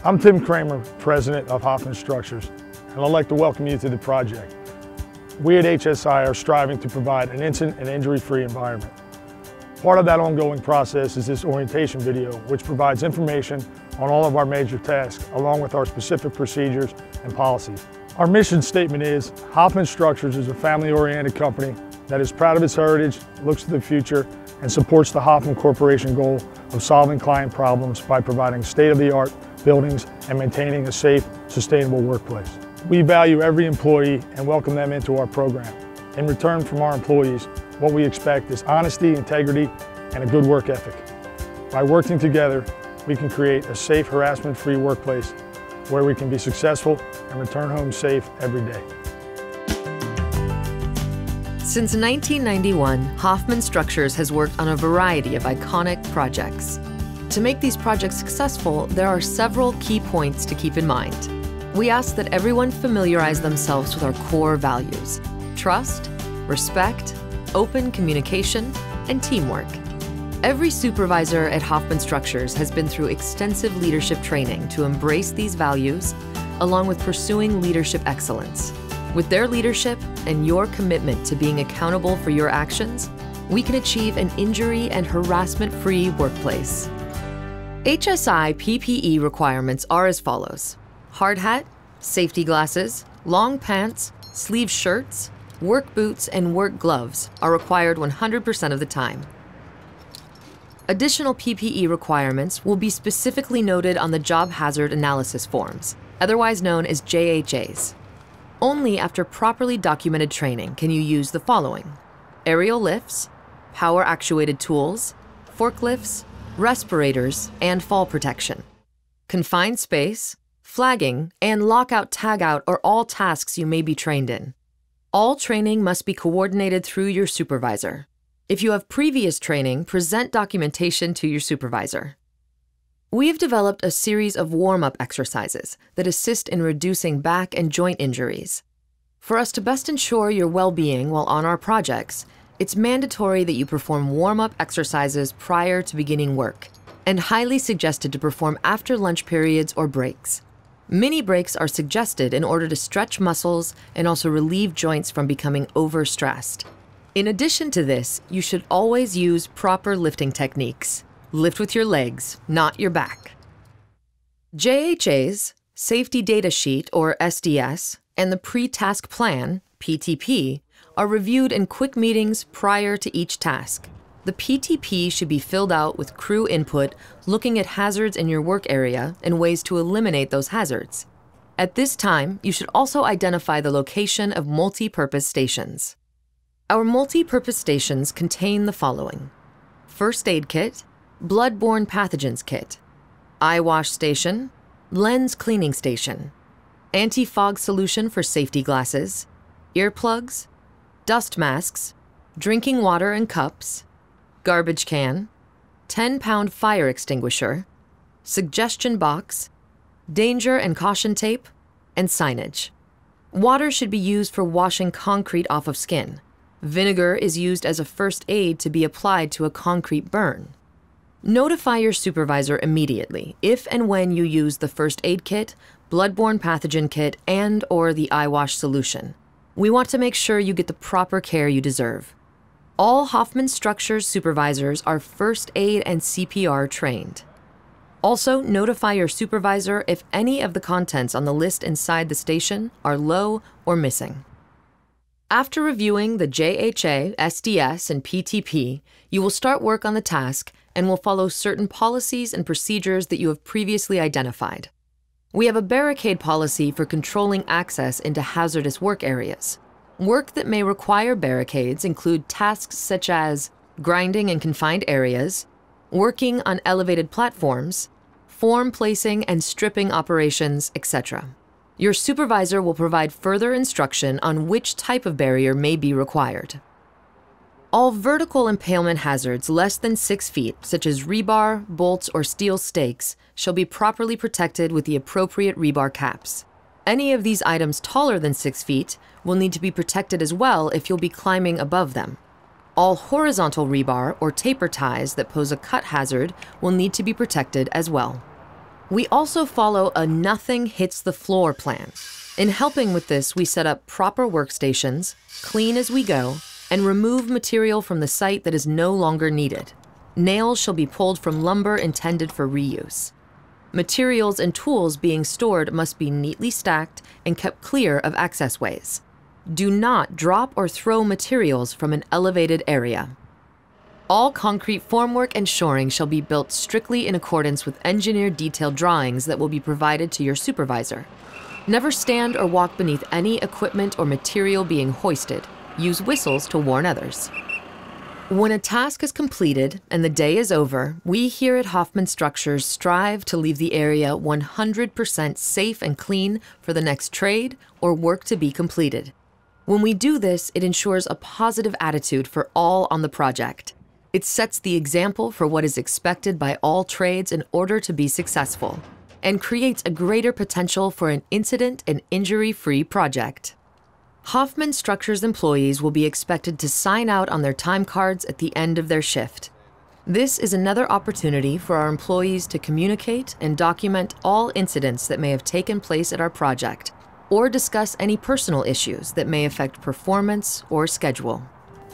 I'm Tim Kramer, President of Hoffman Structures, and I'd like to welcome you to the project. We at HSI are striving to provide an incident and injury-free environment. Part of that ongoing process is this orientation video, which provides information on all of our major tasks, along with our specific procedures and policies. Our mission statement is, Hoffman Structures is a family-oriented company that is proud of its heritage, looks to the future, and supports the Hoffman Corporation goal of solving client problems by providing state-of-the-art buildings and maintaining a safe, sustainable workplace. We value every employee and welcome them into our program. In return from our employees, what we expect is honesty, integrity, and a good work ethic. By working together, we can create a safe, harassment-free workplace where we can be successful and return home safe every day. Since 1991, Hoffman Structures has worked on a variety of iconic projects. To make these projects successful, there are several key points to keep in mind. We ask that everyone familiarize themselves with our core values: trust, respect, open communication, and teamwork. Every supervisor at Hoffman Structures has been through extensive leadership training to embrace these values, along with pursuing leadership excellence. With their leadership and your commitment to being accountable for your actions, we can achieve an injury and harassment-free workplace. HSI PPE requirements are as follows: hard hat, safety glasses, long pants, sleeve shirts, work boots, and work gloves are required 100% of the time. Additional PPE requirements will be specifically noted on the Job Hazard Analysis Forms, otherwise known as JHAs. Only after properly documented training can you use the following: aerial lifts, power-actuated tools, forklifts, respirators, and fall protection. Confined space, flagging, and lockout-tagout are all tasks you may be trained in. All training must be coordinated through your supervisor. If you have previous training, present documentation to your supervisor. We have developed a series of warm-up exercises that assist in reducing back and joint injuries. For us to best ensure your well-being while on our projects, it's mandatory that you perform warm-up exercises prior to beginning work, and highly suggested to perform after lunch periods or breaks. Mini breaks are suggested in order to stretch muscles and also relieve joints from becoming overstressed. In addition to this, you should always use proper lifting techniques. Lift with your legs, not your back. JHAs, Safety Data Sheet or SDS, and the Pre-Task Plan, PTP, are reviewed in quick meetings prior to each task. The PTP should be filled out with crew input, looking at hazards in your work area and ways to eliminate those hazards. At this time, you should also identify the location of multi-purpose stations. Our multi-purpose stations contain the following: first aid kit, bloodborne pathogens kit, eye wash station, lens cleaning station, anti-fog solution for safety glasses, earplugs, dust masks, drinking water and cups, garbage can, 10-pound fire extinguisher, suggestion box, danger and caution tape, and signage. Water should be used for washing concrete off of skin. Vinegar is used as a first aid to be applied to a concrete burn. Notify your supervisor immediately if and when you use the first aid kit, bloodborne pathogen kit, and/or the eye wash solution. We want to make sure you get the proper care you deserve. All Hoffman Structures supervisors are first aid and CPR trained. Also, notify your supervisor if any of the contents on the list inside the station are low or missing. After reviewing the JHA, SDS, and PTP, you will start work on the task and will follow certain policies and procedures that you have previously identified. We have a barricade policy for controlling access into hazardous work areas. Work that may require barricades include tasks such as grinding in confined areas, working on elevated platforms, form placing and stripping operations, etc. Your supervisor will provide further instruction on which type of barrier may be required. All vertical impalement hazards less than 6 feet, such as rebar, bolts, or steel stakes, shall be properly protected with the appropriate rebar caps. Any of these items taller than 6 feet will need to be protected as well if you'll be climbing above them. All horizontal rebar or taper ties that pose a cut hazard will need to be protected as well. We also follow a nothing hits the floor plan. In helping with this, we set up proper workstations, clean as we go, and remove material from the site that is no longer needed. Nails shall be pulled from lumber intended for reuse. Materials and tools being stored must be neatly stacked and kept clear of access ways. Do not drop or throw materials from an elevated area. All concrete formwork and shoring shall be built strictly in accordance with engineered detailed drawings that will be provided to your supervisor. Never stand or walk beneath any equipment or material being hoisted. Use whistles to warn others. When a task is completed and the day is over, we here at Hoffman Structures strive to leave the area 100% safe and clean for the next trade or work to be completed. When we do this, it ensures a positive attitude for all on the project. It sets the example for what is expected by all trades in order to be successful, and creates a greater potential for an incident and injury-free project. Hoffman Structures employees will be expected to sign out on their time cards at the end of their shift. This is another opportunity for our employees to communicate and document all incidents that may have taken place at our project, or discuss any personal issues that may affect performance or schedule.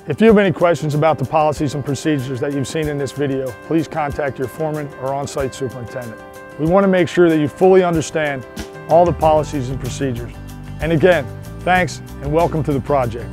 If you have any questions about the policies and procedures that you've seen in this video, please contact your foreman or on-site superintendent. We want to make sure that you fully understand all the policies and procedures. And again, thanks and welcome to the project.